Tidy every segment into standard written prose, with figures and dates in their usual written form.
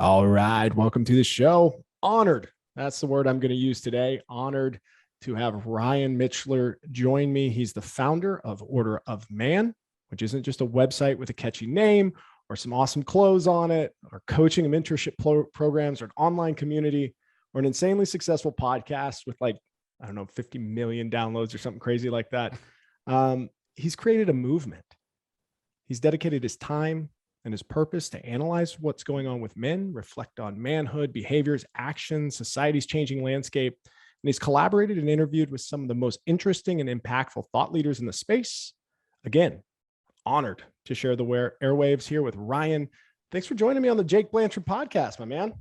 All right. Welcome to the show. Honored. That's the word I'm going to use today. Honored to have Ryan Michler join me. He's the founder of Order of Man, which isn't just a website with a catchy name or some awesome clothes on it, or coaching and mentorship programs, or an online community, or an insanely successful podcast with, like, I don't know, 50 million downloads or something crazy like that. He's created a movement. He's dedicated his time and his purpose to analyze what's going on with men, reflect on manhood, behaviors, actions, society's changing landscape. And he's collaborated and interviewed with some of the most interesting and impactful thought leaders in the space. Again, honored to share the airwaves here with Ryan. Thanks for joining me on the Jake Blanchard podcast, my man.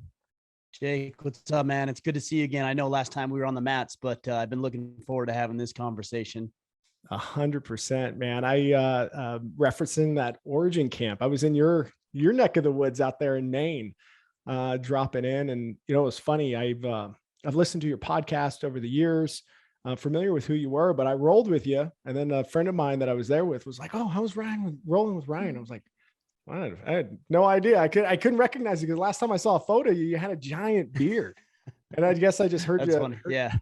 Jake, what's up, man? It's good to see you again. I know last time we were on the mats, but I've been looking forward to having this conversation. 100%, man. I referencing that Origin camp. I was in your neck of the woods out there in Maine, dropping in, and it was funny. I've listened to your podcast over the years, familiar with who you were, but I rolled with you, and then a friend of mine that I was there with was like, "Oh, how's Ryan rolling with Ryan?" I was like, I had no idea. I couldn't recognize you because last time I saw a photo, you had a giant beard, and I guess I just heard That's funny. Yeah.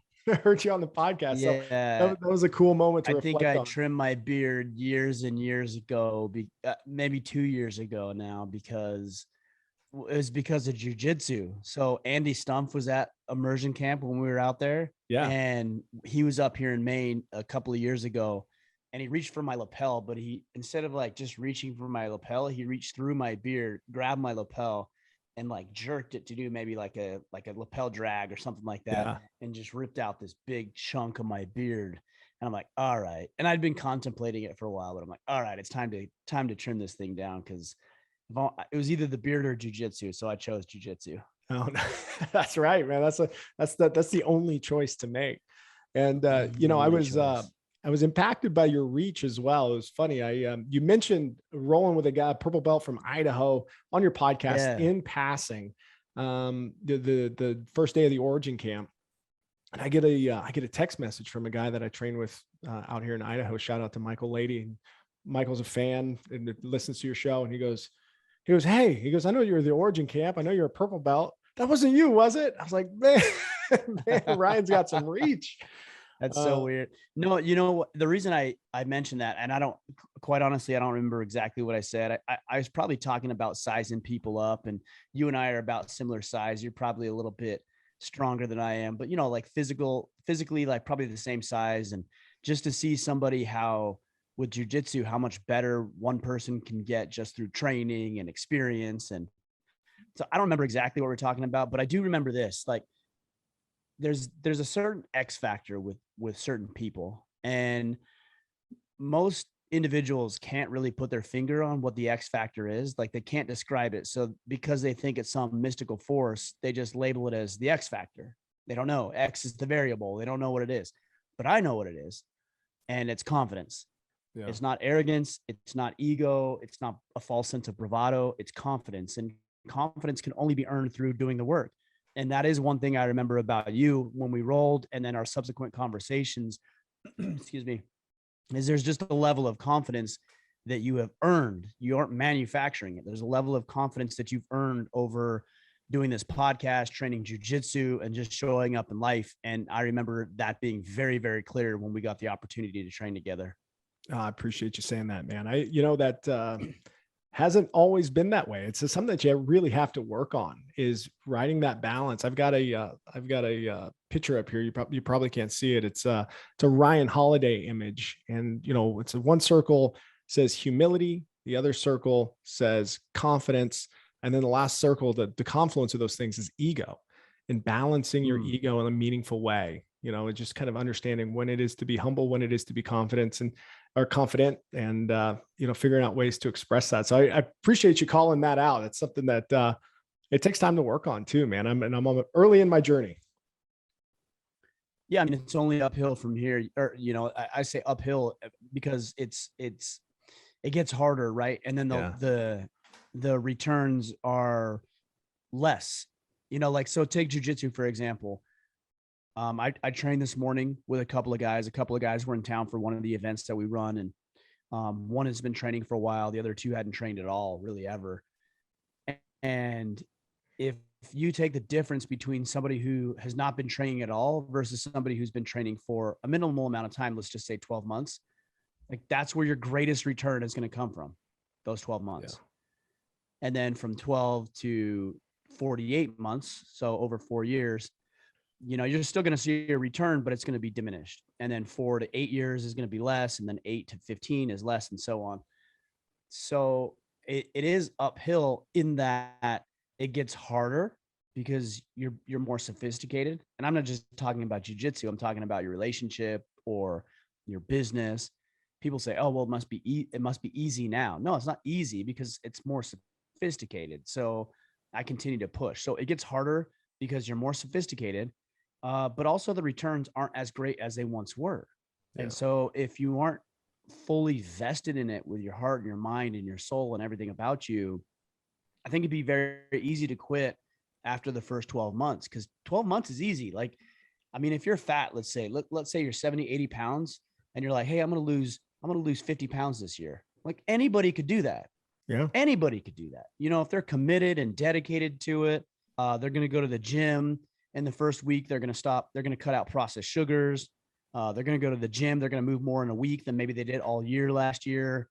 Heard you on the podcast. Yeah. So that was a cool moment to reflect on. I think I trimmed my beard years and years ago, maybe 2 years ago now, because it was because of jiu-jitsu. So Andy Stumpf was at immersion camp when we were out there. Yeah. And he was up here in Maine a couple of years ago, and he reached for my lapel, but instead of like just reaching for my lapel, he reached through my beard, grabbed my lapel, and like jerked it to do maybe like a lapel drag or something like that. Yeah. And just ripped out this big chunk of my beard. And I'm like, all right. And I'd been contemplating it for a while, but I'm like, all right, it's time to trim this thing down, because it was either the beard or jiu-jitsu. So I chose jiu-jitsu. Oh, that's right, man. That's the only choice to make. And I was impacted by your reach as well. It was funny. You mentioned rolling with a guy, purple belt from Idaho, on your podcast in passing, the first day of the Origin camp. And I get a text message from a guy that I train with out here in Idaho. Shout out to Michael Lady. Michael's a fan and listens to your show. And he goes, hey, I know you're the Origin camp. I know you're a purple belt. That wasn't you, was it? I was like, man, Ryan's got some reach. That's so weird. No, the reason I mentioned that, and I don't, quite honestly, I don't remember exactly what I said. I was probably talking about sizing people up, and you and I are about similar size. You're probably a little bit stronger than I am, but like physically, like probably the same size. And just to see somebody with jiu-jitsu, how much better one person can get just through training and experience. And so I don't remember exactly what we're talking about, but I do remember this, like, there's a certain X factor with certain people, and most individuals can't really put their finger on what the X factor is. Like, they can't describe it. So because they think it's some mystical force, they just label it as the X factor. They don't know. X is the variable. They don't know what it is, but I know what it is. And it's confidence. Yeah. It's not arrogance. It's not ego. It's not a false sense of bravado. It's confidence, and confidence can only be earned through doing the work. And that is one thing I remember about you when we rolled, and then our subsequent conversations, excuse me, is there's just a level of confidence that you have earned. You aren't manufacturing it. There's a level of confidence that you've earned over doing this podcast, training jiu-jitsu, and just showing up in life. And I remember that being very, very clear when we got the opportunity to train together. I appreciate you saying that, man. That hasn't always been that way. It's something that you really have to work on, is writing that balance. I've got a picture up here. You probably can't see it. It's a Ryan Holiday image, and it's one circle says humility, the other circle says confidence, and then the last circle, the confluence of those things, is ego, and balancing your ego in a meaningful way. And just kind of understanding when it is to be humble, when it is to be confident, and figuring out ways to express that. So I appreciate you calling that out. It's something that it takes time to work on too, man. I'm early in my journey. Yeah, I mean, it's only uphill from here, or I say uphill because it gets harder, right? And then the returns are less. So take jiu-jitsu for example. I trained this morning with a couple of guys. A couple of guys were in town for one of the events that we run, and one has been training for a while. The other two hadn't trained at all, really, ever. And if you take the difference between somebody who has not been training at all versus somebody who's been training for a minimal amount of time, let's just say 12 months, like that's where your greatest return is going to come from, those 12 months. Yeah. And then from 12 to 48 months, so over 4 years, you're still going to see a return, but it's going to be diminished. And then 4 to 8 years is going to be less. And then 8 to 15 is less, and so on. So it is uphill in that it gets harder because you're more sophisticated. And I'm not just talking about jiu-jitsu. I'm talking about your relationship or your business. People say, oh, well, it must be easy now. No, it's not easy because it's more sophisticated. So I continue to push. So it gets harder because you're more sophisticated, but also the returns aren't as great as they once were. Yeah. And so if you aren't fully vested in it with your heart and your mind and your soul and everything about you, I think it'd be very, very easy to quit after the first 12 months, because 12 months is easy. Like, I mean, if you're fat, let's say you're 70, 80 pounds and you're like, hey, I'm going to lose 50 pounds this year. Like anybody could do that. Yeah. Anybody could do that. If they're committed and dedicated to it, they're going to go to the gym. In the first week, they're going to cut out processed sugars. They're going to go to the gym. They're going to move more in a week than maybe they did all year last year.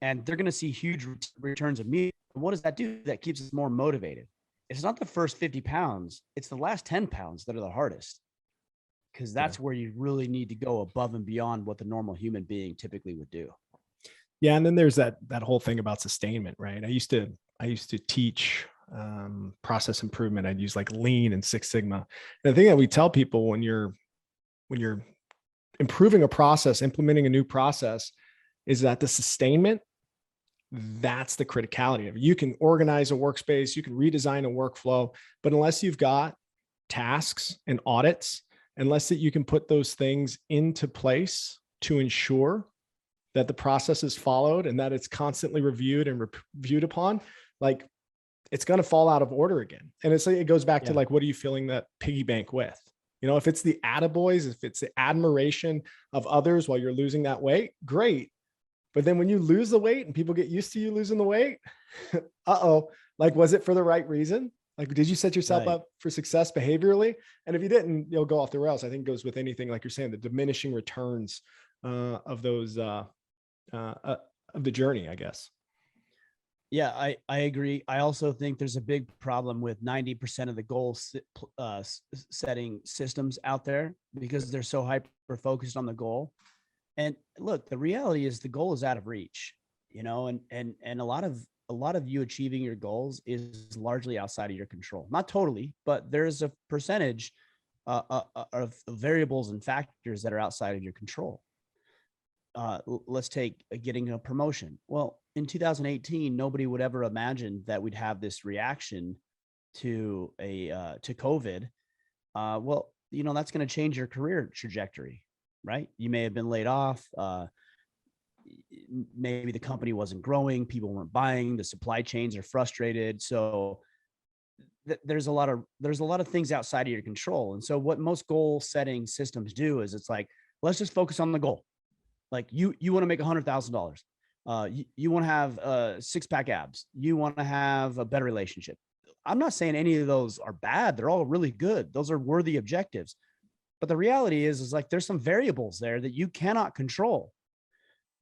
And they're going to see huge returns immediately. And what does that do? That keeps us more motivated. It's not the first 50 pounds. It's the last 10 pounds that are the hardest, because that's where you really need to go above and beyond what the normal human being typically would do. Yeah. And then there's that whole thing about sustainment, right? I used to teach process improvement. I'd use like Lean and Six Sigma. And the thing that we tell people when you're improving a process, implementing a new process, is that the sustainment, that's the criticality of it. You can organize a workspace, you can redesign a workflow, but unless you've got tasks and audits, unless that you can put those things into place to ensure that the process is followed and that it's constantly reviewed and reviewed upon, like it's going to fall out of order again. And it's like, it goes back to like, what are you filling that piggy bank with? If it's the attaboys, if it's the admiration of others while you're losing that weight, great. But then when you lose the weight and people get used to you losing the weight, like, was it for the right reason? Like, did you set yourself up for success behaviorally? And if you didn't, you'll go off the rails. I think it goes with anything, like you're saying, the diminishing returns of those, of the journey, I guess. Yeah, I agree. I also think there's a big problem with 90% of the goal setting systems out there, because they're so hyper focused on the goal. And look, the reality is the goal is out of reach, and a lot of you achieving your goals is largely outside of your control. Not totally, but there's a percentage of variables and factors that are outside of your control. Let's take getting a promotion. Well, in 2018, nobody would ever imagine that we'd have this reaction to COVID. Well, that's going to change your career trajectory, right? You may have been laid off. Maybe the company wasn't growing. People weren't buying. The supply chains are frustrated. So there's a lot of things outside of your control. And so what most goal setting systems do is it's like, let's just focus on the goal. Like you want to make $100,000. You want to have 6-pack abs. You want to have a better relationship. I'm not saying any of those are bad. They're all really good. Those are worthy objectives. But the reality is like, there's some variables there that you cannot control.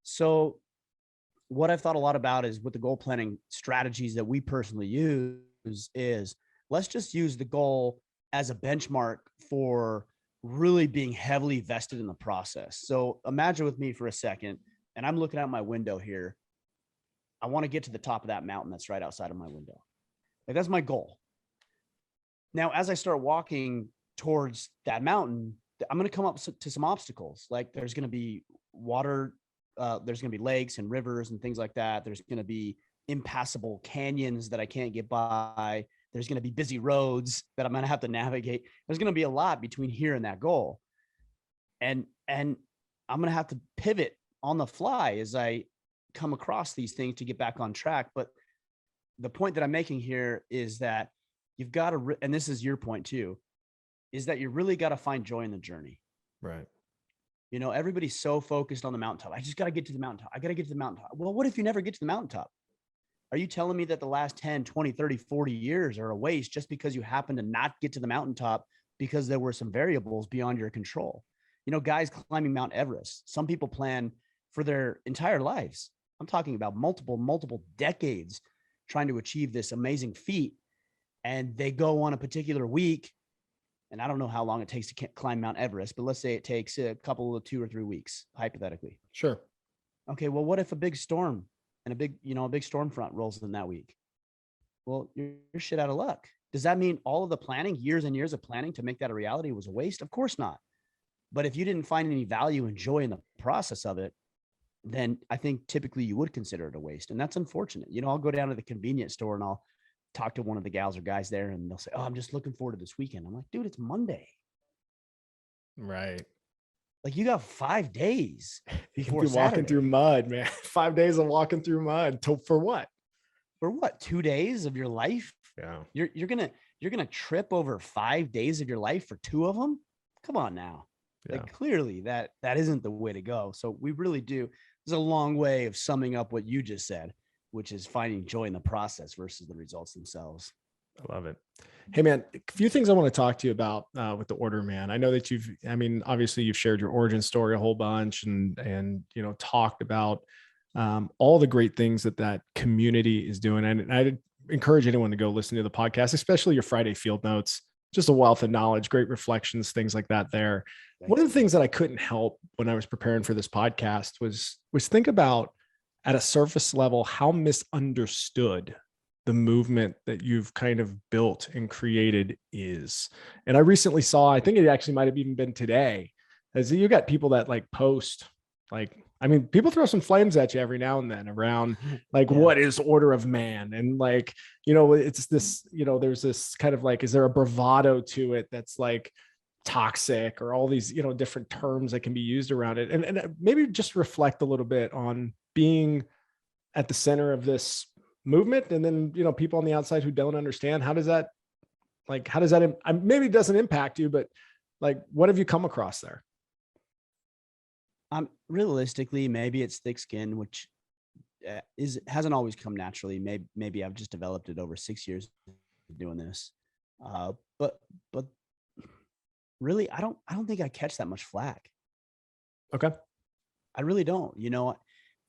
So what I've thought a lot about is with the goal planning strategies that we personally use is let's just use the goal as a benchmark for really being heavily vested in the process. So imagine with me for a second, and I'm looking out my window here. I want to get to the top of that mountain that's right outside of my window. Like that's my goal. Now, as I start walking towards that mountain, I'm going to come up to some obstacles. Like there's going to be water, there's going to be lakes and rivers and things like that. There's going to be impassable canyons that I can't get by. There's going to be busy roads that I'm going to have to navigate. There's going to be a lot between here and that goal. And I'm going to have to pivot on the fly as I come across these things to get back on track. But the point that I'm making here is that you've got to, and this is your point too, is that you really got to find joy in the journey. Right. Everybody's so focused on the mountaintop. I just got to get to the mountaintop. I got to get to the mountaintop. Well, what if you never get to the mountaintop? Are you telling me that the last 10, 20, 30, 40 years are a waste just because you happen to not get to the mountaintop because there were some variables beyond your control? You know, guys climbing Mount Everest, some people plan for their entire lives. I'm talking about multiple decades trying to achieve this amazing feat. And they go on a particular week. And I don't know how long it takes to climb Mount Everest, but let's say it takes a couple of 2 or 3 weeks, hypothetically. Sure. Okay. Well, what if a big storm and a big storm front rolls in that week? Well, you're shit out of luck. Does that mean all of the planning, years and years of planning to make that a reality, was a waste? Of course not. But if you didn't find any value and joy in the process of it, then I think typically you would consider it a waste. And that's unfortunate. You know, I'll go down to the convenience store and I'll talk to one of the gals or guys there and they'll say, "Oh, I'm just looking forward to this weekend." I'm like, dude, it's Monday. Right. Like, you got 5 days You before can be walking Saturday. through mud, man. 5 days of walking through mud. For what? For what? 2 days of your life? Yeah. You're gonna trip over 5 days of your life for 2 of them? Come on now. Yeah. Like, clearly that isn't the way to go. So we really do. There's a long way of summing up what you just said, which is finding joy in the process versus the results themselves. I love it. Hey man, a few things I want to talk to you about with the order, man. I know that obviously you've shared your origin story a whole bunch and, talked about all the great things that community is doing. And I'd encourage anyone to go listen to the podcast, especially your Friday field notes, just a wealth of knowledge, great reflections, things like that there. One of the things that I couldn't help when I was preparing for this podcast was think about, at a surface level, how misunderstood the movement that you've kind of built and created is. And I recently saw, I think it actually might have even been today, as you got people that like post, people throw some flames at you every now and then around what is order of man? And it's this, there's this kind of like, is there a bravado to it that's like toxic, or all these, different terms that can be used around it? And maybe just reflect a little bit on being at the center of this movement. And then, people on the outside who don't understand, how does that maybe it doesn't impact you, but like, what have you come across there? Realistically, maybe it's thick skin, which hasn't always come naturally. Maybe I've just developed it over 6 years of doing this. But really, I don't think I catch that much flack. Okay. I really don't.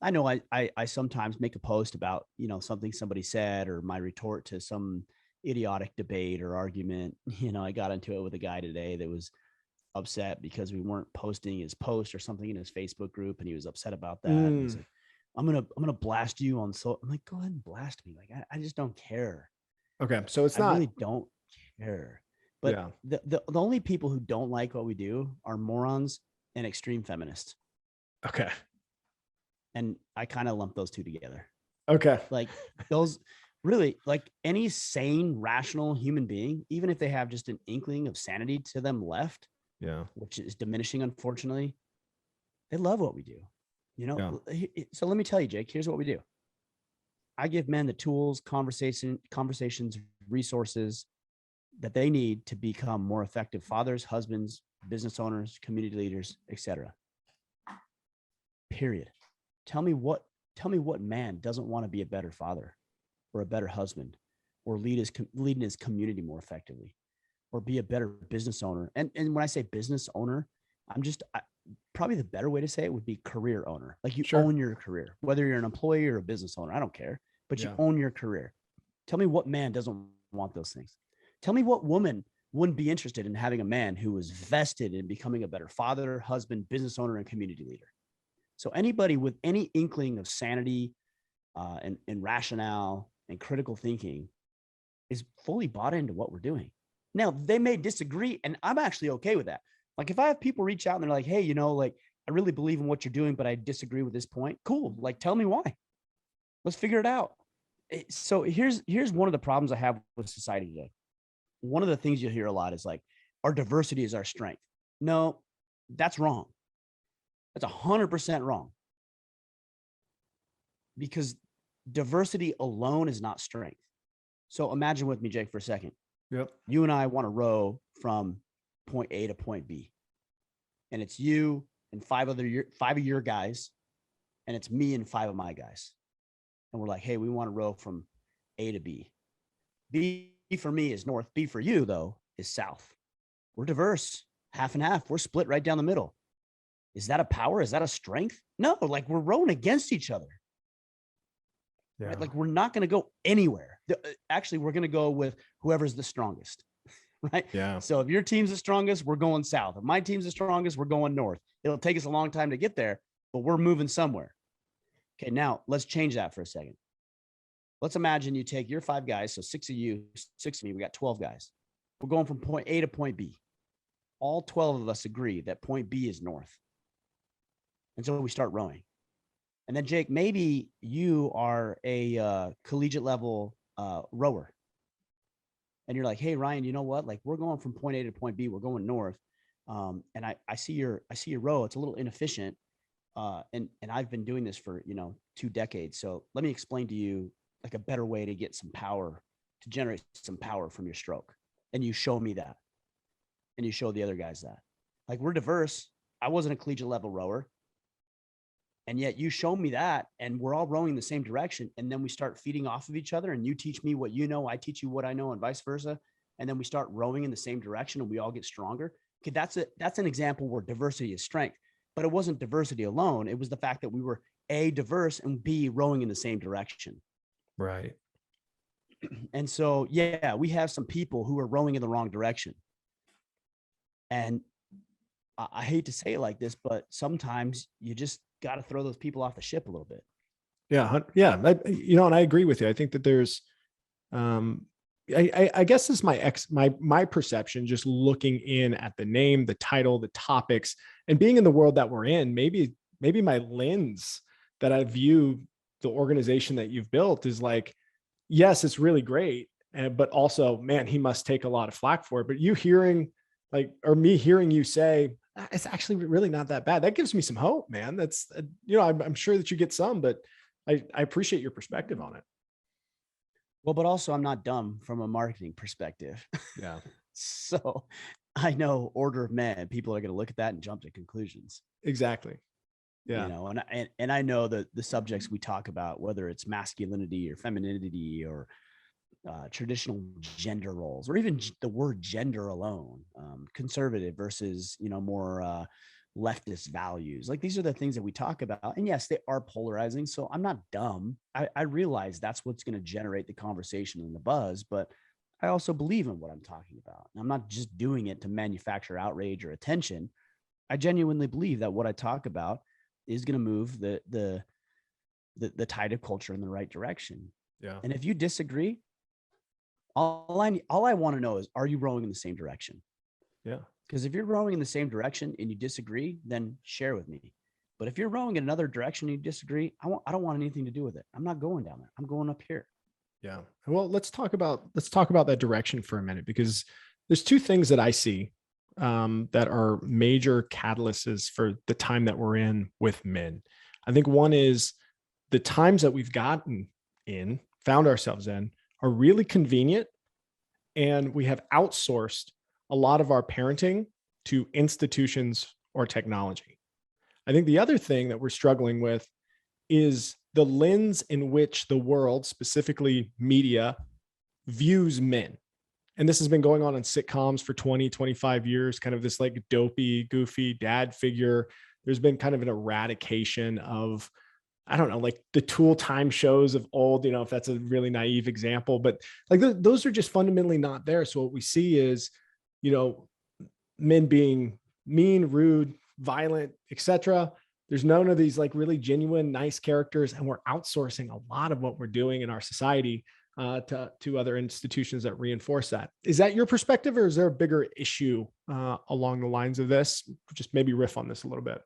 I know I sometimes make a post about, something somebody said, or my retort to some idiotic debate or argument. I got into it with a guy today that was upset because we weren't posting his post or something in his Facebook group, and he was upset about that. And he's like, I'm gonna blast you on. So I'm like, go ahead and blast me. Like, I just don't care. Okay, so I really don't care. But yeah. the only people who don't like what we do are morons and extreme feminists. Okay. And I kind of lump those two together. Okay. Like, those really, like, any sane, rational human being, even if they have just an inkling of sanity to them left, which is diminishing, unfortunately, they love what we do. So let me tell you, Jake, here's what we do. I give men the tools, conversations, resources that they need to become more effective fathers, husbands, business owners, community leaders, etc. Period. Tell me what man doesn't want to be a better father, or a better husband, or lead his community more effectively, or be a better business owner. And when I say business owner, probably the better way to say it would be career owner. Like, you own your career, whether you're an employee or a business owner, I don't care, but you own your career. Tell me what man doesn't want those things. Tell me what woman wouldn't be interested in having a man who was vested in becoming a better father, husband, business owner, and community leader. So anybody with any inkling of sanity and rationale and critical thinking is fully bought into what we're doing. Now, they may disagree, and I'm actually okay with that. Like, if I have people reach out and they're like, hey, I really believe in what you're doing, but I disagree with this point. Cool. Like, tell me why. Let's figure it out. So here's one of the problems I have with society today. One of the things you'll hear a lot is like, our diversity is our strength. No, that's wrong. That's 100% wrong. Because diversity alone is not strength. So imagine with me, Jake, for a second. Yep. You and I want to row from point A to point B. And it's you and five of your guys. And it's me and 5 of my guys. and we're like, hey, we want to row from A to B. B for me is north. B for you, though, is south. We're diverse, half and half. We're split right down the middle. Is that a power? Is that a strength? No, like we're rowing against each other. Yeah. Right? Like we're not going to go anywhere. Actually, we're going to go with whoever's the strongest. Right. Yeah. So if your team's the strongest, we're going south. If my team's the strongest, we're going north. It'll take us a long time to get there, but we're moving somewhere. Okay. Now let's change that for a second. Let's imagine you take your 5 guys. So 6 of you, 6 of me, we got 12 guys. We're going from point A to point B. All 12 of us agree that point B is north. And so we start rowing. And then Jake, maybe you are a collegiate level rower. And you're like, hey, Ryan, you know what? Like we're going from point A to point B. We're going north. And I see your row. It's a little inefficient. And I've been doing this for, 2 decades. So let me explain to you like a better way to get some power, to generate some power from your stroke. And you show me that. And you show the other guys that. Like we're diverse. I wasn't a collegiate level rower. And yet you show me that, and we're all rowing the same direction. And then we start feeding off of each other, and you teach me what you know, I teach you what I know, and vice versa. And then we start rowing in the same direction, and we all get stronger. Okay, that's an example where diversity is strength. But it wasn't diversity alone. It was the fact that we were A, diverse, and B, rowing in the same direction. Right. And so, yeah, we have some people who are rowing in the wrong direction. And I hate to say it like this, but sometimes you just got to throw those people off the ship a little bit. Yeah. Yeah. And I agree with you. I think that there's, I guess this is my perception, just looking in at the name, the title, the topics, and being in the world that we're in, maybe my lens that I view the organization that you've built is like, yes, it's really great. But also, man, he must take a lot of flack for it. But me hearing you say, it's actually really not that bad. That gives me some hope, man. That's, I'm sure that you get some, but I appreciate your perspective on it. Well, but also I'm not dumb from a marketing perspective. Yeah. So I know order of men, people are going to look at that and jump to conclusions. Exactly. Yeah. And I know that the subjects we talk about, whether it's masculinity or femininity or traditional gender roles, or even the word gender alone, conservative versus, more leftist values. Like these are the things that we talk about. And yes, they are polarizing. So I'm not dumb. I realize that's what's going to generate the conversation and the buzz, but I also believe in what I'm talking about. I'm not just doing it to manufacture outrage or attention. I genuinely believe that what I talk about is going to move the tide of culture in the right direction. Yeah. And if you disagree, all I want to know is, are you rowing in the same direction? Yeah. Because if you're rowing in the same direction and you disagree, then share with me. But if you're rowing in another direction and you disagree, I don't want anything to do with it. I'm not going down there. I'm going up here. Yeah. Well, let's talk about that direction for a minute, because there's 2 things that I see that are major catalysts for the time that we're in with men. I think one is the times that we've found ourselves in are really convenient, and we have outsourced a lot of our parenting to institutions or technology. I think the other thing that we're struggling with is the lens in which the world, specifically media, views men. And this has been going on in sitcoms for 20, 25 years, kind of this like dopey, goofy dad figure. There's been kind of an eradication of, I don't know, like the Tool Time shows of old, if that's a really naive example, but like those are just fundamentally not there. So what we see is, men being mean, rude, violent, etc. There's none of these like really genuine, nice characters. And we're outsourcing a lot of what we're doing in our society to other institutions that reinforce that. Is that your perspective, or is there a bigger issue along the lines of this? Just maybe riff on this a little bit.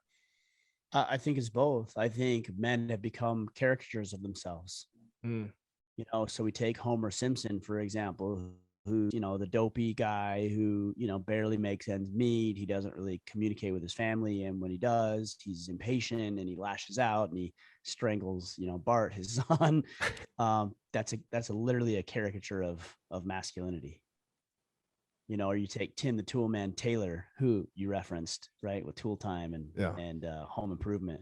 I think it's both. I think men have become caricatures of themselves. So we take Homer Simpson, for example, who's, the dopey guy who, barely makes ends meet. He doesn't really communicate with his family. And when he does, he's impatient and he lashes out and he strangles, Bart, his son. That's literally a caricature of masculinity. Or you take Tim the Toolman Taylor, who you referenced, right, with Tool Time and Home Improvement.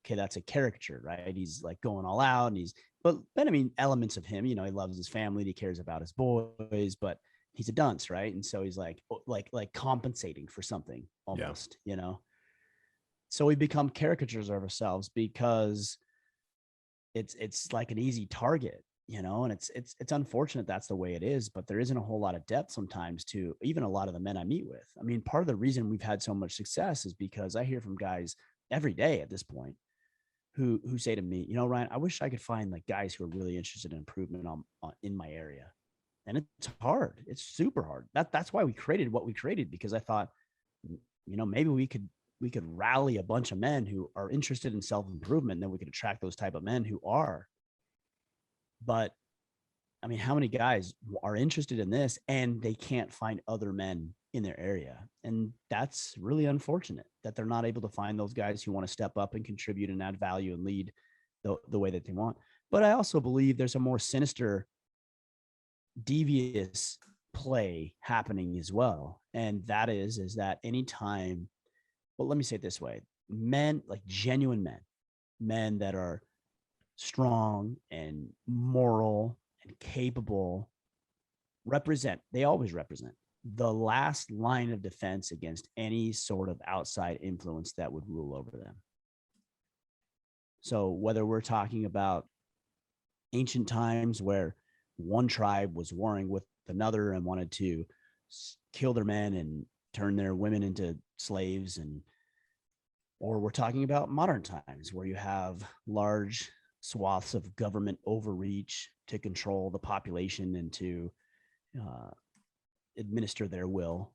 Okay, that's a caricature, right? He's like going all out and he's I mean, elements of him, he loves his family, he cares about his boys, but he's a dunce, right? And so he's like compensating for something Yeah. almost. So we become caricatures of ourselves because it's like an easy target, and it's unfortunate that's the way it is, but there isn't a whole lot of depth sometimes to even a lot of the men I meet with. I mean, part of the reason we've had so much success is because I hear from guys every day at this point who say to me, Ryan, I wish I could find like guys who are really interested in improvement on in my area. And it's hard. It's super hard. That's why we created what we created, because I thought, maybe we could rally a bunch of men who are interested in self-improvement, and then we could attract those type of men who are. But I mean, how many guys are interested in this and they can't find other men in their area? And that's really unfortunate that they're not able to find those guys who want to step up and contribute and add value and lead the way that they want. But I also believe there's a more sinister, devious play happening as well. And that is that anytime, well, let me say it this way: men, like genuine men that are strong and moral and capable, they always represent the last line of defense against any sort of outside influence that would rule over them. So whether we're talking about ancient times where one tribe was warring with another and wanted to kill their men and turn their women into slaves, or we're talking about modern times where you have large swaths of government overreach to control the population and to administer their will.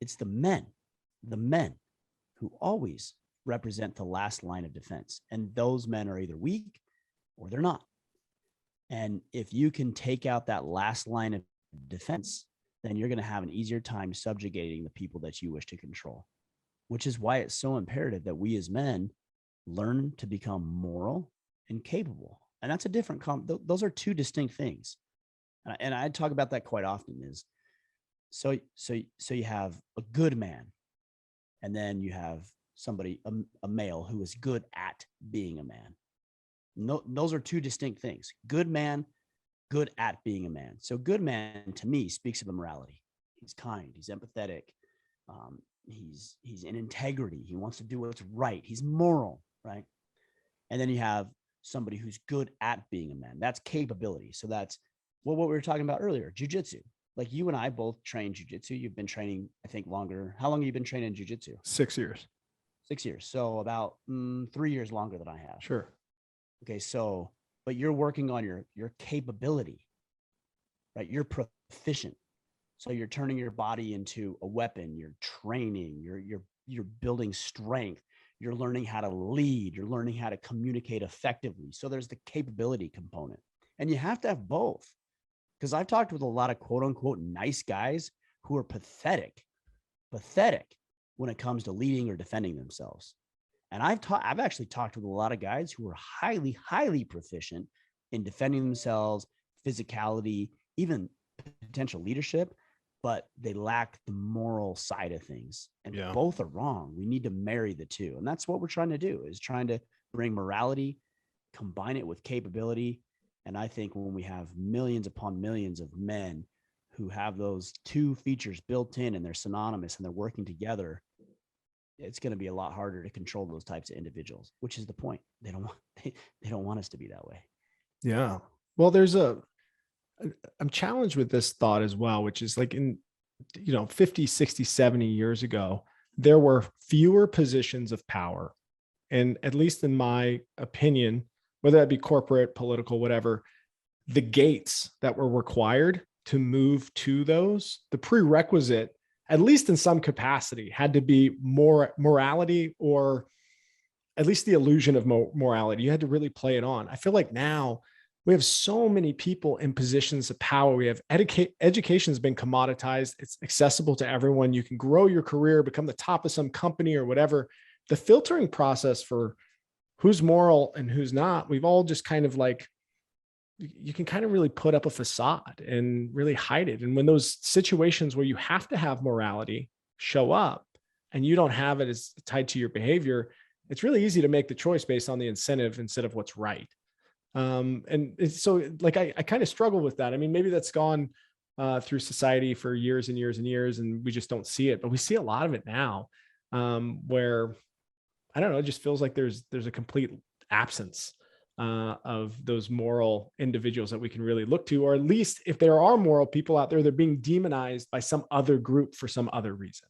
It's the men who always represent the last line of defense. And those men are either weak or they're not. And if you can take out that last line of defense, then you're going to have an easier time subjugating the people that you wish to control, which is why it's so imperative that we as men learn to become moral and capable. And that's a different, those are two distinct things. And I talk about that quite often is, so you have a good man, and then you have somebody, a male who is good at being a man. No, those are two distinct things. Good man, good at being a man. So good man to me speaks of the morality. He's kind, he's empathetic, he's in integrity. He wants to do what's right. He's moral, right? And then you have somebody who's good at being a man. That's capability. So that's what we were talking about earlier, jiu-jitsu. Like you and I both train jiu-jitsu. You've been training, I think, longer. How long have you been training jiu-jitsu? 6 years. 6 years. So about 3 years longer than I have. Sure. Okay. So, but you're working on your capability, right? You're proficient. So you're turning your body into a weapon. You're training, you're building strength. You're learning how to lead. You're learning how to communicate effectively. So there's the capability component, and you have to have both. Because I've talked with a lot of quote unquote nice guys who are pathetic when it comes to leading or defending themselves. And I've actually talked with a lot of guys who are highly, highly proficient in defending themselves, physicality, even potential leadership, but they lack the moral side of things. And both are wrong. We need to marry the two. And that's what we're trying to do, is trying to bring morality, combine it with capability. And I think when we have millions upon millions of men who have those two features built in and they're synonymous and they're working together, it's going to be a lot harder to control those types of individuals, which is the point. They don't want us to be that way. Yeah. Well, I'm challenged with this thought as well, which is like in, 50, 60, 70 years ago, there were fewer positions of power. And at least in my opinion, whether that be corporate, political, whatever, the gates that were required to move to those, the prerequisite, at least in some capacity, had to be more morality, or at least the illusion of morality. You had to really play it on. I feel like now we have so many people in positions of power. We have education has been commoditized. It's accessible to everyone. You can grow your career, become the top of some company or whatever. The filtering process for who's moral and who's not, we've all just kind of like, you can kind of really put up a facade and really hide it. And when those situations where you have to have morality show up and you don't have it as tied to your behavior, it's really easy to make the choice based on the incentive instead of what's right. And it's so like, I kind of struggle with that. I mean, maybe that's gone through society for years and years and years, and we just don't see it, but we see a lot of it now, where I don't know, it just feels like there's a complete absence of those moral individuals that we can really look to, or at least if there are moral people out there, they're being demonized by some other group for some other reason.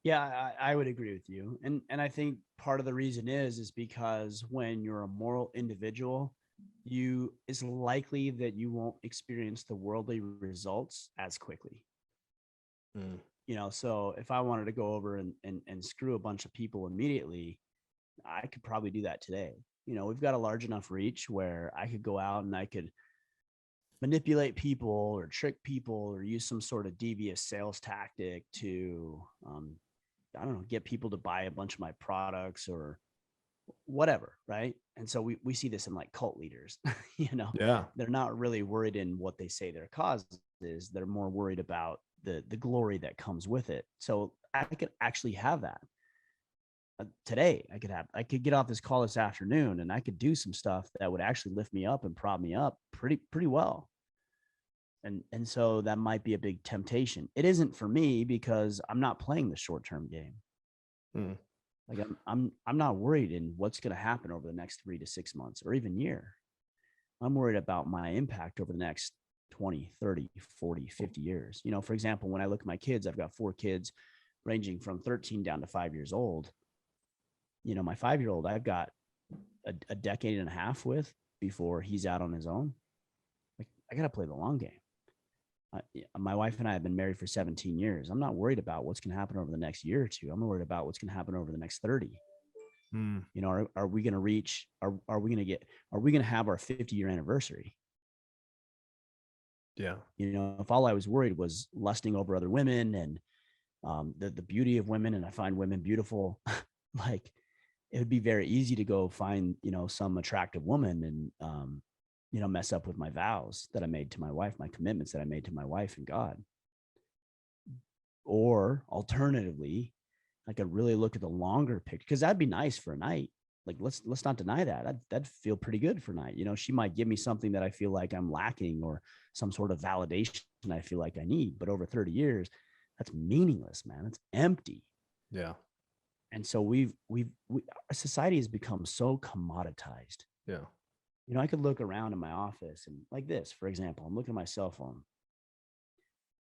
Yeah, I would agree with you. And I think part of the reason is because when you're a moral individual, it's likely that you won't experience the worldly results as quickly. Mm. So if I wanted to go over and screw a bunch of people immediately, I could probably do that today. We've got a large enough reach where I could go out and I could manipulate people or trick people or use some sort of devious sales tactic to, I don't know, get people to buy a bunch of my products or whatever. Right. And so we see this in like cult leaders, Yeah. they're not really worried in what they say their cause is. They're more worried about the glory that comes with it. So I could actually have that today. I could get off this call this afternoon and I could do some stuff that would actually lift me up and prop me up pretty well. And so that might be a big temptation. It isn't for me because I'm not playing the short-term game. Mm. Like I'm not worried in what's going to happen over the next 3 to 6 months or even year. I'm worried about my impact over the next 20, 30, 40, 50 years. For example, when I look at my kids, I've got 4 kids ranging from 13 down to 5 years old. My 5-year-old, I've got a decade and a half with before he's out on his own. Like, I got to play the long game. My wife and I have been married for 17 years. I'm not worried about what's going to happen over the next year or two. I'm worried about what's going to happen over the next 30. Mm. Are we going to reach, are we going to have our 50-year anniversary? Yeah. If all I was worried was lusting over other women and the beauty of women, and I find women beautiful, like it would be very easy to go find, some attractive woman and, mess up with my vows that I made to my wife, my commitments that I made to my wife and God. Or alternatively, I could really look at the longer picture, because that'd be nice for a night. Like, let's not deny that. That'd feel pretty good for a night. She might give me something that I feel like I'm lacking or some sort of validation I feel like I need. But over 30 years, that's meaningless, man. It's empty. Yeah. And so our society has become so commoditized. Yeah. I could look around in my office and like this, for example, I'm looking at my cell phone.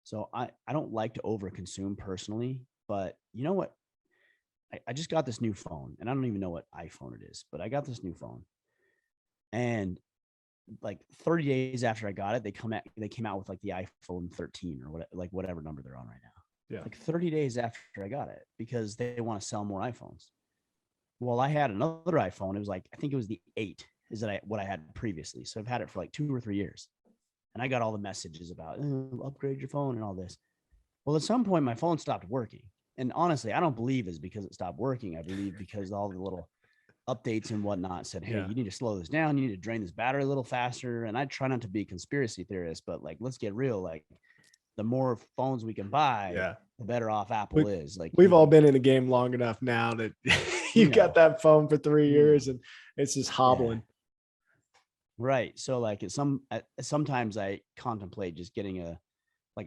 So I don't like to overconsume personally, but you know what? I just got this new phone and I don't even know what iPhone it is, but I got this new phone. And like 30 days after I got it, they came out with like the iPhone 13 or whatever number they're on right now. Yeah. Like 30 days after I got it, because they want to sell more iPhones. Well, I had another iPhone. It was like, I think it was the 8 is what I had previously. So I've had it for like 2 or 3 years. And I got all the messages about upgrade your phone and all this. Well, at some point my phone stopped working. And honestly, I don't believe it's because it stopped working. I believe because all the little updates and whatnot said, hey, you need to slow this down. You need to drain this battery a little faster. And I try not to be a conspiracy theorist, but like, let's get real. Like, the more phones we can buy, the better off Apple is. Like, we've all been in the game long enough now that you got that phone for 3 years and it's just hobbling. Yeah. Right. So like sometimes I contemplate just getting a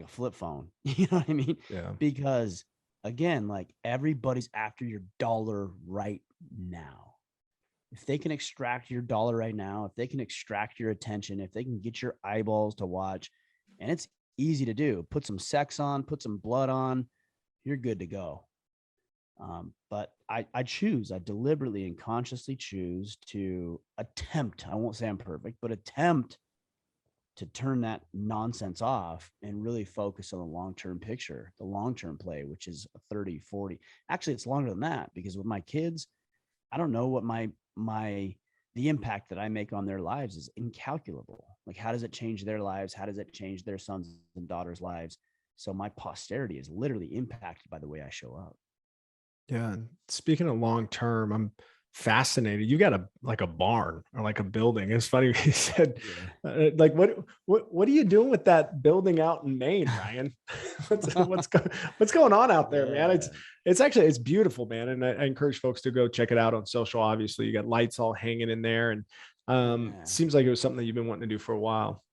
flip phone. You know what I mean? Yeah. Because again, like everybody's after your dollar right now. If they can extract your dollar right now, if they can extract your attention, if they can get your eyeballs to watch, and it's easy to do, put some sex on, put some blood on, you're good to go. But I deliberately and consciously choose to attempt, I won't say I'm perfect, but attempt to turn that nonsense off and really focus on the long-term picture, the long-term play, which is 30, 40. Actually, it's longer than that, because with my kids, I don't know what the impact that I make on their lives is incalculable. Like, how does it change their lives? How does it change their sons and daughters' lives? So my posterity is literally impacted by the way I show up. Yeah. And speaking of long term, I'm fascinated. You got a barn or like a building. It's funny you said, like, what are you doing with that building out in Maine, Ryan? what's going on out there, man? It's beautiful, man. And I encourage folks to go check it out on social. Obviously, you got lights all hanging in there, and Yeah. Seems like it was something that you've been wanting to do for a while.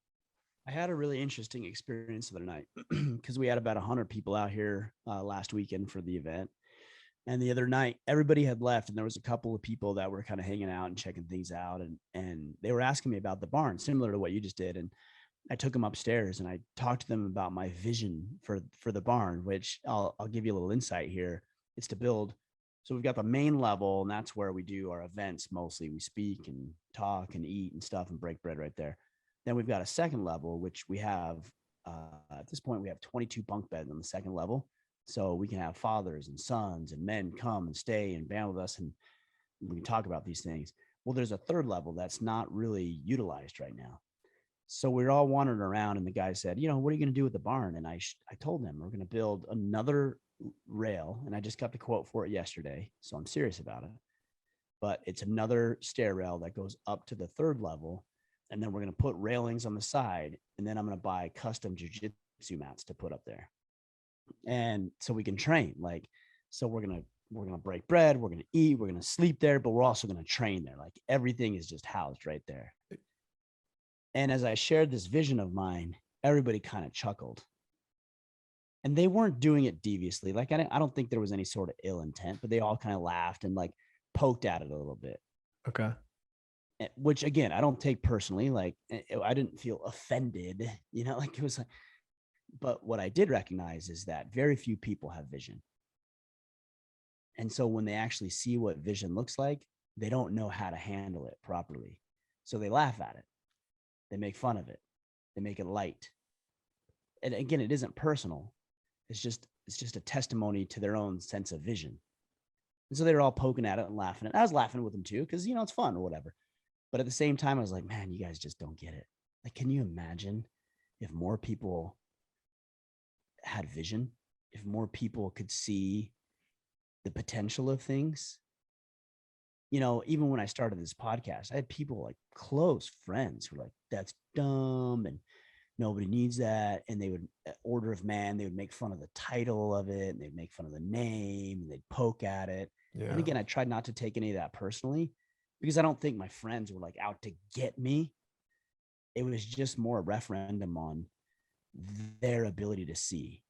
I had a really interesting experience the other night because we had about 100 people out here last weekend for the event. And the other night, everybody had left, and there was a couple of people that were kind of hanging out and checking things out, and they were asking me about the barn, similar to what you just did. And I took them upstairs and I talked to them about my vision for the barn, which I'll give you a little insight here. It's to build. So we've got the main level, and that's where we do our events mostly. We speak and talk and eat and stuff and break bread right there. Then we've got a second level, which we have at this point we have 22 bunk beds on the second level, so we can have fathers and sons and men come and stay and band with us, and we can talk about these things. Well, there's a third level that's not really utilized right now. So we're all wandering around, and the guy said, what are you going to do with the barn? And I told them we're going to build another rail, and I just got the quote for it yesterday, so I'm serious about it. But it's another stair rail that goes up to the third level, and then we're going to put railings on the side, and then I'm going to buy custom jiu-jitsu mats to put up there, and so we can train. So we're going to break bread, we're going to eat, we're going to sleep there, but we're also going to train there. Like everything is just housed right there. And as I shared this vision of mine, everybody kind of chuckled, and they weren't doing it deviously. Like I don't think there was any sort of ill intent, but they all kind of laughed and like poked at it a little bit. Okay. Which again, I don't take personally. Like I didn't feel offended, like it was like, but what I did recognize is that very few people have vision. And so when they actually see what vision looks like, they don't know how to handle it properly. So they laugh at it. They make fun of it. They make it light. And again, it isn't personal. It's just a testimony to their own sense of vision. And so they were all poking at it and laughing. And I was laughing with them too, because it's fun or whatever. But at the same time, I was like, man, you guys just don't get it. Like, can you imagine if more people had vision, if more people could see the potential of things? Even when I started this podcast, I had people like close friends who were like, that's dumb and nobody needs that. And they would, Order of Man, they would make fun of the title of it, and they'd make fun of the name, and they'd poke at it. Yeah. And again, I tried not to take any of that personally, because I don't think my friends were like out to get me. It was just more a referendum on their ability to see.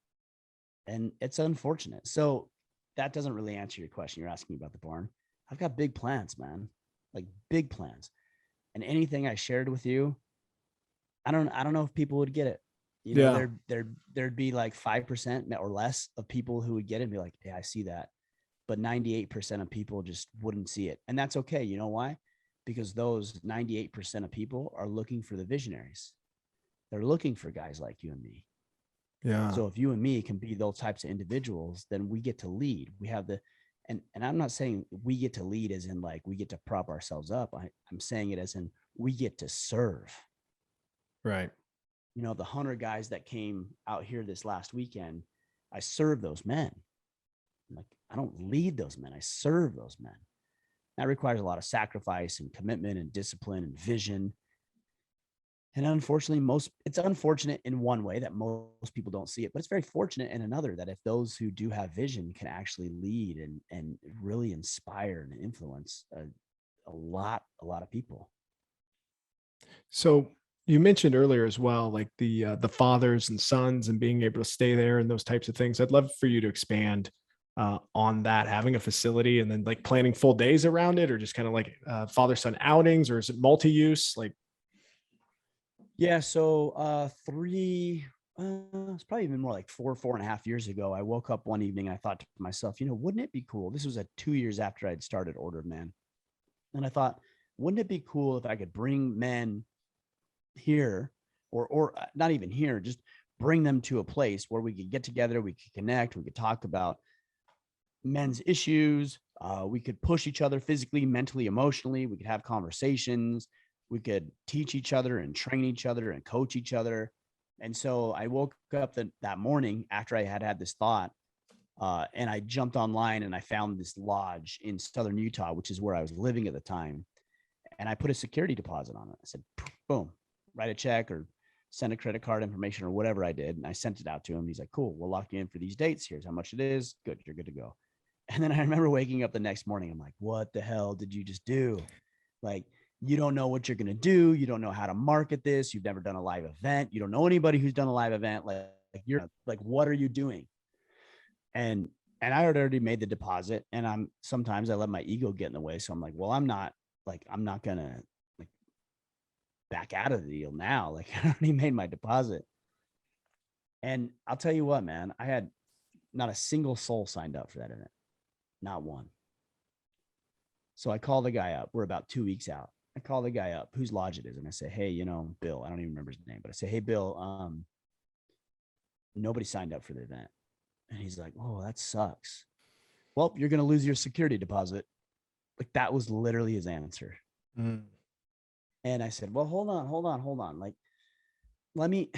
And it's unfortunate. So that doesn't really answer your question. You're asking me about the barn. I've got big plans, man, like big plans. And anything I shared with you, I don't know if people would get it. There'd be like 5% or less of people who would get it and be like, yeah, I see that. But 98% of people just wouldn't see it. And that's okay. You know why? Because those 98% of people are looking for the visionaries. They're looking for guys like you and me. Yeah. So if you and me can be those types of individuals, then we get to lead. We have and I'm not saying we get to lead as in like we get to prop ourselves up. I'm saying it as in we get to serve. Right. The 100 guys that came out here this last weekend, I serve those men. Like, I don't lead those men. I serve those men. That requires a lot of sacrifice and commitment and discipline and vision. And unfortunately, it's unfortunate in one way that most people don't see it, but it's very fortunate in another that if those who do have vision can actually lead and really inspire and influence a lot of people. So you mentioned earlier as well, like the fathers and sons and being able to stay there and those types of things. I'd love for you to expand on that, having a facility and then like planning full days around it, or just kind of like father-son outings, or is it multi-use? Like, yeah. So it's probably even more like 4.5 years ago. I woke up one evening and I thought to myself, wouldn't it be cool? This was 2 years after I'd started Order of Man. And I thought, wouldn't it be cool if I could bring men here or not even here, just bring them to a place where we could get together, we could connect, we could talk about men's issues. We could push each other physically, mentally, emotionally. We could have conversations. We could teach each other and train each other and coach each other. And so I woke up that morning after I had this thought, and I jumped online and I found this lodge in Southern Utah, which is where I was living at the time. And I put a security deposit on it. I said, boom, write a check or send a credit card information or whatever I did. And I sent it out to him. He's like, cool, we'll lock you in for these dates. Here's how much it is. Good. You're good to go. And then I remember waking up the next morning. I'm like, what the hell did you just do? Like, You don't know what you're going to do. You don't know how to market this. You've never done a live event. You don't know anybody who's done a live event. Like you're like, what are you doing? And I had already made the deposit, and sometimes I let my ego get in the way. So I'm like, well, I'm not gonna like back out of the deal now. Like I already made my deposit. And I'll tell you what, man, I had not a single soul signed up for that event. Not one. So I call the guy up. We're about 2 weeks out. I call the guy up whose lodge it is. And I say, hey, Bill, I don't even remember his name, but I say, hey, Bill, nobody signed up for the event. And he's like, oh, that sucks. Well, you're going to lose your security deposit. Like that was literally his answer. Mm. And I said, well, hold on. Like, let me,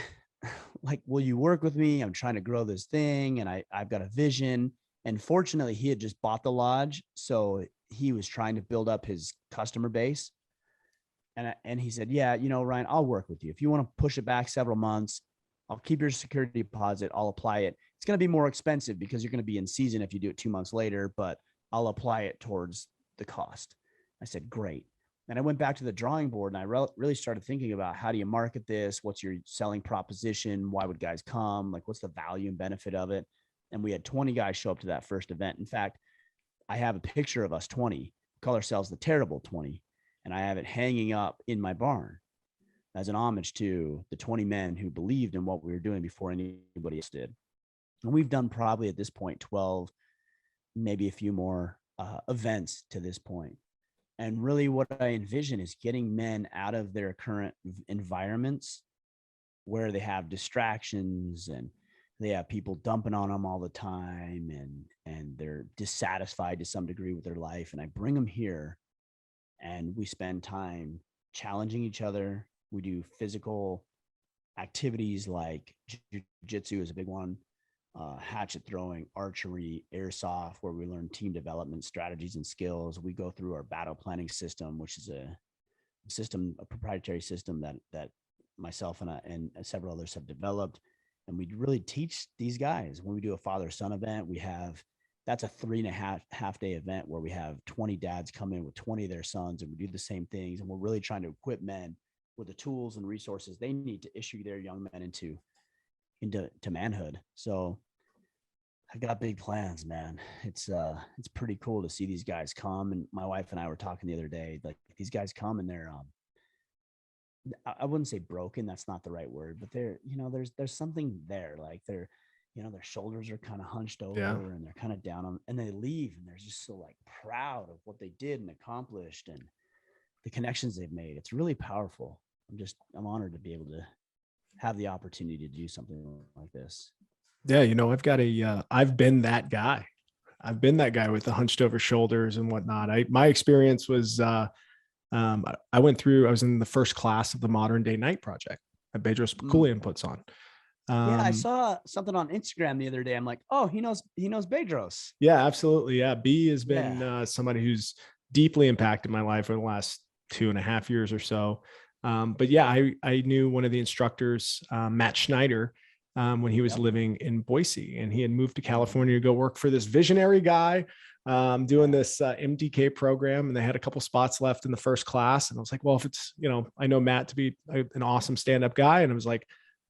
like, will you work with me? I'm trying to grow this thing and I've got a vision. And fortunately he had just bought the lodge. So he was trying to build up his customer base. And he said, yeah, Ryan, I'll work with you. If you want to push it back several months, I'll keep your security deposit. I'll apply it. It's going to be more expensive because you're going to be in season if you do it 2 months later, but I'll apply it towards the cost. I said, great. And I went back to the drawing board and I really started thinking about how do you market this? What's your selling proposition? Why would guys come? Like, what's the value and benefit of it? And we had 20 guys show up to that first event. In fact, I have a picture of us 20, we call ourselves the Terrible 20. And I have it hanging up in my barn as an homage to the 20 men who believed in what we were doing before anybody else did. And we've done probably at this point 12, maybe a few more events to this point. And really what I envision is getting men out of their current environments where they have distractions and they have people dumping on them all the time and they're dissatisfied to some degree with their life. And I bring them here and we spend time challenging each other. We do physical activities like jiu-jitsu is a big one, hatchet throwing, archery, airsoft, where we learn team development strategies and skills. We go through our battle planning system, which is a proprietary system that myself and several others have developed. And we really teach these guys. When we do a father-son event, that's a 3.5 day event where we have 20 dads come in with 20 of their sons and we do the same things. And we're really trying to equip men with the tools and resources they need to issue their young men into manhood. So I got big plans, man. It's pretty cool to see these guys come. And my wife and I were talking the other day, like these guys come and they're, I wouldn't say broken. That's not the right word, but they're, there's something there. Like their shoulders are kind of hunched over and they're kind of down on, and they leave and they're just so like proud of what they did and accomplished and the connections they've made. It's really powerful. I'm honored to be able to have the opportunity to do something like this. Yeah. I've been that guy. I've been that guy with the hunched over shoulders and whatnot. My experience was, I was in the first class of the Modern Day Night Project that Bedros Keuilian puts on. Yeah, I saw something on Instagram the other day. I'm like, oh, he knows Bedros. Yeah, absolutely. Yeah. B has been somebody who's deeply impacted my life over the last 2.5 years or so. But yeah, I knew one of the instructors, Matt Schneider, when he was living in Boise, and he had moved to California to go work for this visionary guy doing this MDK program. And they had a couple spots left in the first class. And I was like, well, if it's, I know Matt to be an awesome stand-up guy. And I was like,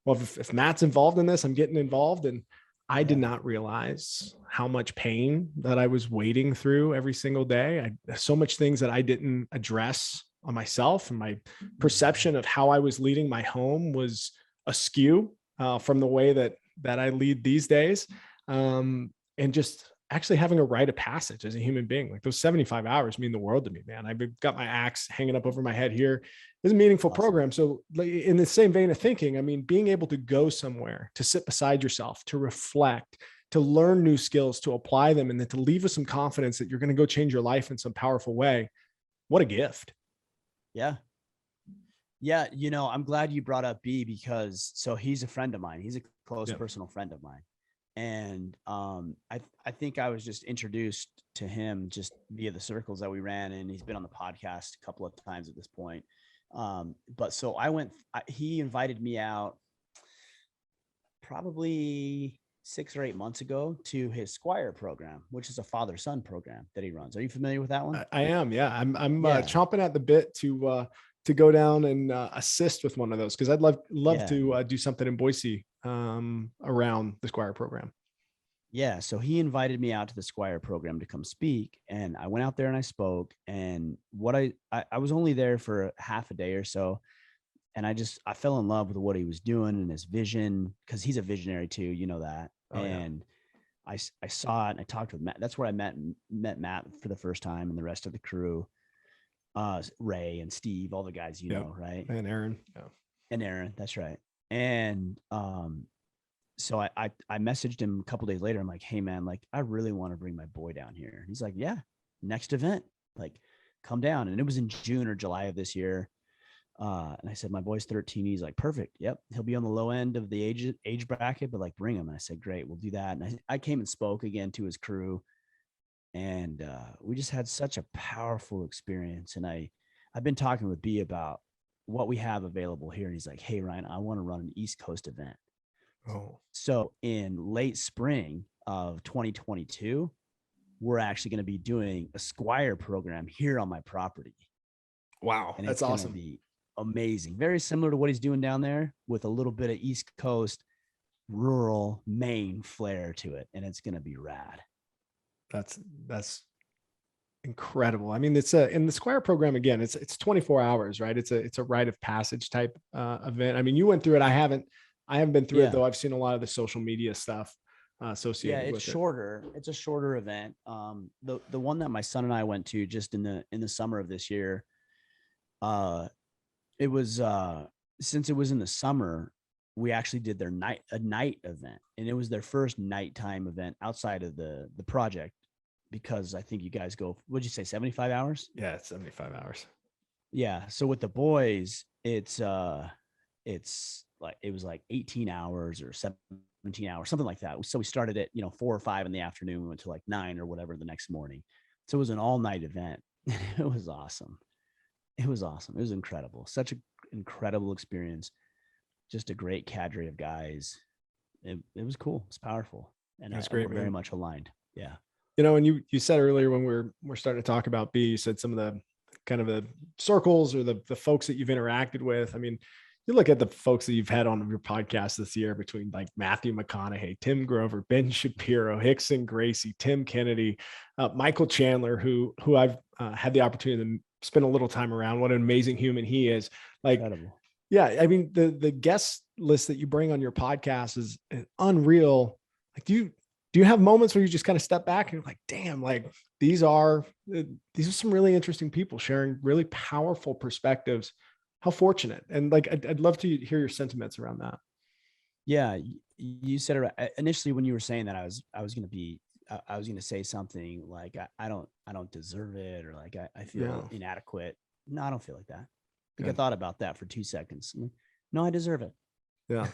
well, if Matt's involved in this, I'm getting involved. And I did not realize how much pain that I was wading through every single day. So much things that I didn't address on myself, and my perception of how I was leading my home was askew from the way that I lead these days. And just actually having a rite of passage as a human being, like those 75 hours mean the world to me, man. I've got my axe hanging up over my head here. It's a meaningful program. So in the same vein of thinking, I mean, being able to go somewhere, to sit beside yourself, to reflect, to learn new skills, to apply them, and then to leave with some confidence that you're going to go change your life in some powerful way. What a gift. Yeah. Yeah. I'm glad you brought up B because he's a friend of mine. He's a close personal friend of mine. And I think I was just introduced to him just via the circles that we ran, and he's been on the podcast a couple of times at this point. But so he invited me out probably 6 or 8 months ago to his Squire program, which is a father-son program that he runs. Are you familiar with that one? I am. Yeah. I'm Yeah. chomping at the bit to go down and assist with one of those. Cause I'd love Yeah. to do something in Boise around the Squire program. Yeah. So he invited me out to the Squire program to come speak. And I went out there and I spoke. And what I was only there for half a day or so. And I fell in love with what he was doing and his vision, because he's a visionary too, you know that. Oh yeah. And I saw it and I talked with Matt. That's where I met Matt for the first time, and the rest of the crew, Ray and Steve, all the guys, Yep. know, right? And Aaron. Yeah. And Aaron, that's right. And so I messaged him a couple days later. I'm like, hey man, like I really want to bring my boy down here. And he's like, yeah, next event, like come down. And it was in June or July of this year. And I said, my boy's 13. He's like, perfect. Yep. He'll be on the low end of the age bracket, but like bring him. And I said, great, we'll do that. And I came and spoke again to his crew, and we just had such a powerful experience. And I've been talking with B about what we have available here. And he's like, hey, Ryan, I want to run an East Coast event. Oh, So in late spring of 2022, we're actually going to be doing a Squire program here on my property. wow. And That's it's awesome. going to be amazing. Very similar to what he's doing down there, with a little bit of East Coast, rural Maine flair to it. And it's going to be rad. That's incredible. I mean, it's in the Squire program, again, it's 24 hours, right? It's a rite of passage type event. I mean, you went through it. I haven't been through it, though. I've seen a lot of the social media stuff associated it's with shorter. It's a shorter event. The one that my son and I went to just in the summer of this year, it was since it was in the summer, we actually did a night event, and it was their first nighttime event outside of the project, because I think you guys go, what'd you say, 75 hours? Yeah, it's 75 hours. Yeah. So with the boys, it's like, it was like 18 hours or 17 hours, something like that. So we started at, 4 or 5 in the afternoon. We went to like 9 or whatever the next morning. So it was an all night event. It was awesome. It was awesome. It was incredible. Such an incredible experience. Just a great cadre of guys. It was cool. It's powerful. And That's great, we're man. very much aligned. Yeah. And you said earlier when we're starting to talk about B, you said some of the kind of the circles or the folks that you've interacted with. I mean, you look at the folks that you've had on your podcast this year, between like Matthew McConaughey, Tim Grover, Ben Shapiro, Hickson Gracie, Tim Kennedy, Michael Chandler, who I've had the opportunity to spend a little time around. What an amazing human he is. Like, Incredible. yeah, I mean, the guest list that you bring on your podcast is unreal. Like, do you have moments where you just kind of step back and you're like, damn, like these are some really interesting people sharing really powerful perspectives. How fortunate. And like, I'd love to hear your sentiments around that. Yeah. You said it right. Initially, when you were saying that, I was going to say something like, I don't deserve it, or like, I feel inadequate. No, I don't feel like that. I thought about that for 2 seconds. No, I deserve it. Yeah.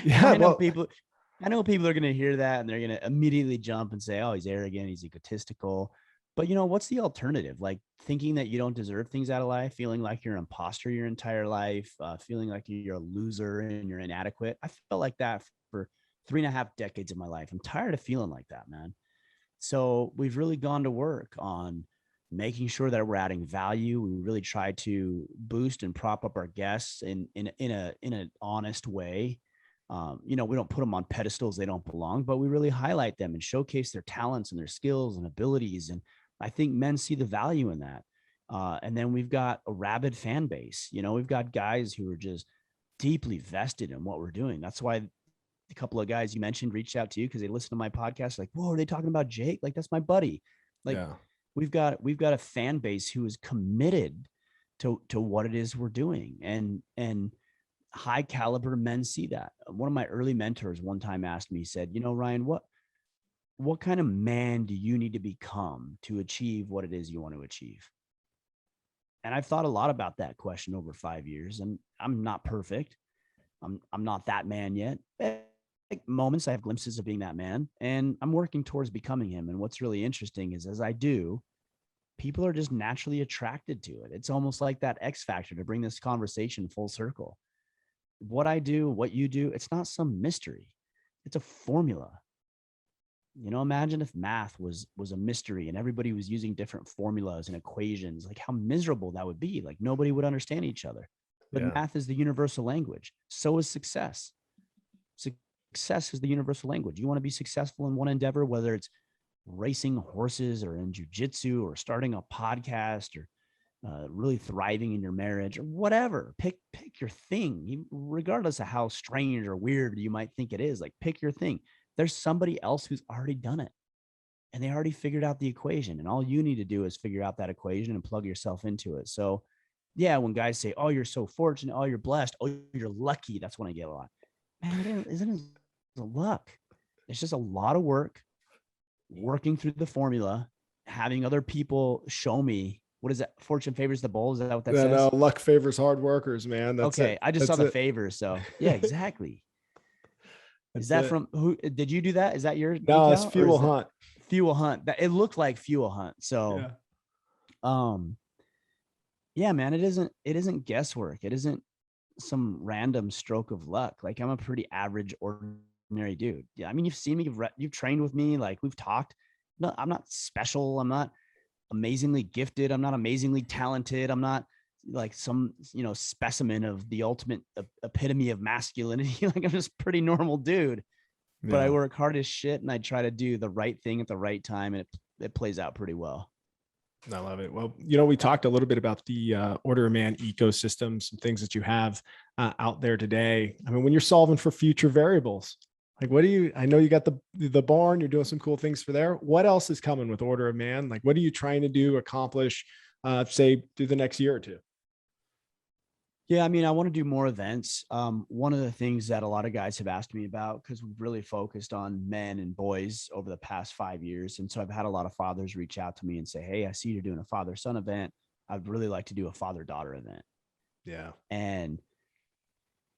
Yeah. I know people are going to hear that and they're going to immediately jump and say, oh, he's arrogant, he's egotistical. But what's the alternative? Like, thinking that you don't deserve things out of life, feeling like you're an imposter your entire life, feeling like you're a loser and you're inadequate. I felt like that for 3.5 decades of my life. I'm tired of feeling like that, man. So we've really gone to work on making sure that we're adding value. We really try to boost and prop up our guests in an honest way. We don't put them on pedestals they don't belong, but we really highlight them and showcase their talents and their skills and abilities. And I think men see the value in that. And then we've got a rabid fan base. We've got guys who are just deeply vested in what we're doing. That's why a couple of guys you mentioned reached out to you, because they listened to my podcast. Like, whoa, are they talking about Jake? Like, that's my buddy. Like, yeah. We've got a fan base who is committed to what it is we're doing, and high caliber men see that. One of my early mentors one time asked me, he said, Ryan, what kind of man do you need to become to achieve what it is you want to achieve? And I've thought a lot about that question over 5 years, and I'm not perfect. I'm not that man yet. Like, moments I have glimpses of being that man, and I'm working towards becoming him. And what's really interesting is, as I do, people are just naturally attracted to it. It's almost like that X factor, to bring this conversation full circle. What I do, what you do, it's not some mystery. It's a formula. Imagine if math was a mystery and everybody was using different formulas and equations, like how miserable that would be. Like nobody would understand each other. But math is the universal language. So is success. Success is the universal language. You want to be successful in one endeavor, whether it's racing horses or in jiu-jitsu or starting a podcast or really thriving in your marriage or whatever. Pick your thing, regardless of how strange or weird you might think it is. Like pick your thing. There's somebody else who's already done it and they already figured out the equation. And all you need to do is figure out that equation and plug yourself into it. So yeah, when guys say, oh, you're so fortunate, oh, you're blessed, oh, you're lucky, that's when I get a lot. Man, it isn't a luck. It's just a lot of work, working through the formula, having other people show me. What is that? Fortune favors the bold. Is that what that says? Luck favors hard workers, man. That's okay. it. I just saw the favors. So yeah, exactly. Is that from who? Did you do that? Is that your No, it's Fuel Hunt. Fuel Hunt. That it looked like Fuel Hunt. So yeah, man, it isn't guesswork. It isn't some random stroke of luck. Like I'm a pretty average, ordinary dude. Yeah, I mean, you've seen me, you've trained with me, like we've talked. No, I'm not special. I'm not amazingly gifted. I'm not amazingly talented. I'm not like some, specimen of the ultimate epitome of masculinity. Like I'm just a pretty normal dude, but I work hard as shit and I try to do the right thing at the right time. And it plays out pretty well. I love it. Well, we talked a little bit about the Order of Man ecosystem, some things that you have out there today. I mean, when you're solving for future variables, like I know you got the barn, you're doing some cool things for there. What else is coming with Order of Man? Like, what are you trying to do, accomplish, say through the next year or two? Yeah, I mean, I want to do more events. One of the things that a lot of guys have asked me about, because we've really focused on men and boys over the past 5 years. And so I've had a lot of fathers reach out to me and say, hey, I see you're doing a father-son event. I'd really like to do a father-daughter event. Yeah. And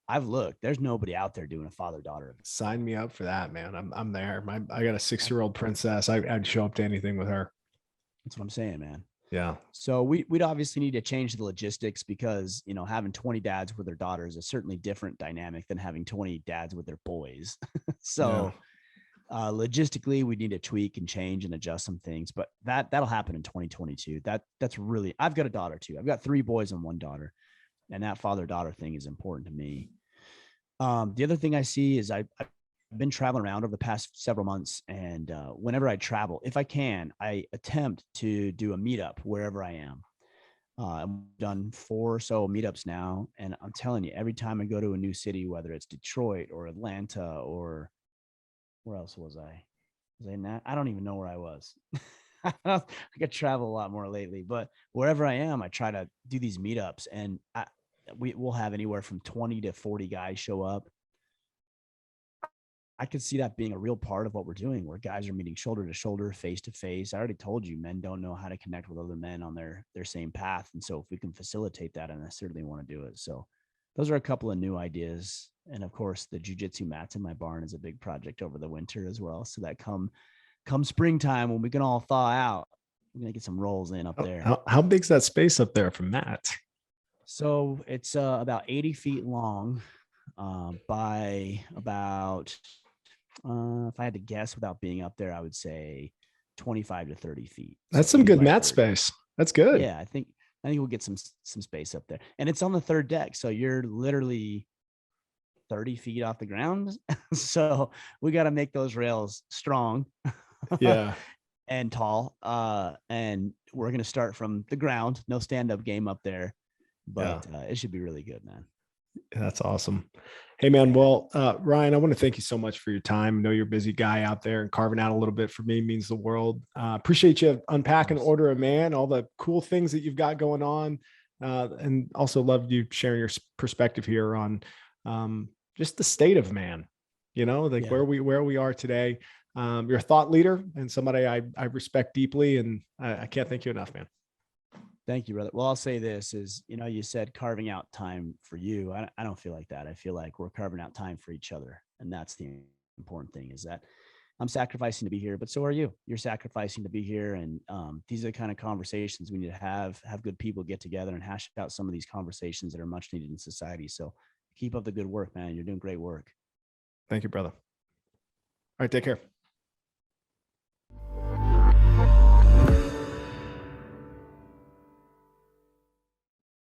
I've looked, there's nobody out there doing a father-daughter event. Sign me up for that, man. I'm there. I got a 6-year-old princess. I'd show up to anything with her. That's what I'm saying, man. Yeah. So we'd obviously need to change the logistics because, having 20 dads with their daughters is certainly different dynamic than having 20 dads with their boys. So logistically, we need to tweak and change and adjust some things, but that'll happen in 2022. That's really, I've got a daughter too. I've got 3 boys and 1 daughter, and that father-daughter thing is important to me. The other thing I see is I've been traveling around over the past several months. And whenever I travel, if I can, I attempt to do a meetup wherever I am. I've done 4 or so meetups now. And I'm telling you, every time I go to a new city, whether it's Detroit or Atlanta or where else was I? Was I in that? I don't even know where I was. I could travel a lot more lately, but wherever I am, I try to do these meetups, and we'll have anywhere from 20 to 40 guys show up. I could see that being a real part of what we're doing, where guys are meeting shoulder to shoulder, face to face. I already told you, men don't know how to connect with other men on their same path. And so if we can facilitate that, and I certainly want to do it. So those are a couple of new ideas. And of course, the jiu-jitsu mats in my barn is a big project over the winter as well. So that come springtime, when we can all thaw out, we're going to get some rolls in up there. How big's that space up there for mats? So it's about 80 feet long by about, if I had to guess without being up there, I would say 25 to 30 feet. That's some good mat space. That's good. Yeah, I think we'll get some space up there. And it's on the 3rd deck. So you're literally 30 feet off the ground. So we got to make those rails strong. Yeah. And tall. And we're going to start from the ground. No stand-up game up there. But it should be really good, man. That's awesome. Hey, man. Well, Ryan, I want to thank you so much for your time. I know you're a busy guy out there, and carving out a little bit for me means the world. Appreciate you unpacking Order of Man, all the cool things that you've got going on. And also love you sharing your perspective here on just the state of man, where we are today. You're a thought leader and somebody I respect deeply, and I can't thank you enough, man. Thank you, brother. Well, I'll say this is, you said carving out time for you. I don't feel like that. I feel like we're carving out time for each other. And that's the important thing, is that I'm sacrificing to be here, but so are you. You're sacrificing to be here. And these are the kind of conversations we need to have good people get together and hash out some of these conversations that are much needed in society. So keep up the good work, man. You're doing great work. Thank you, brother. right. Take care.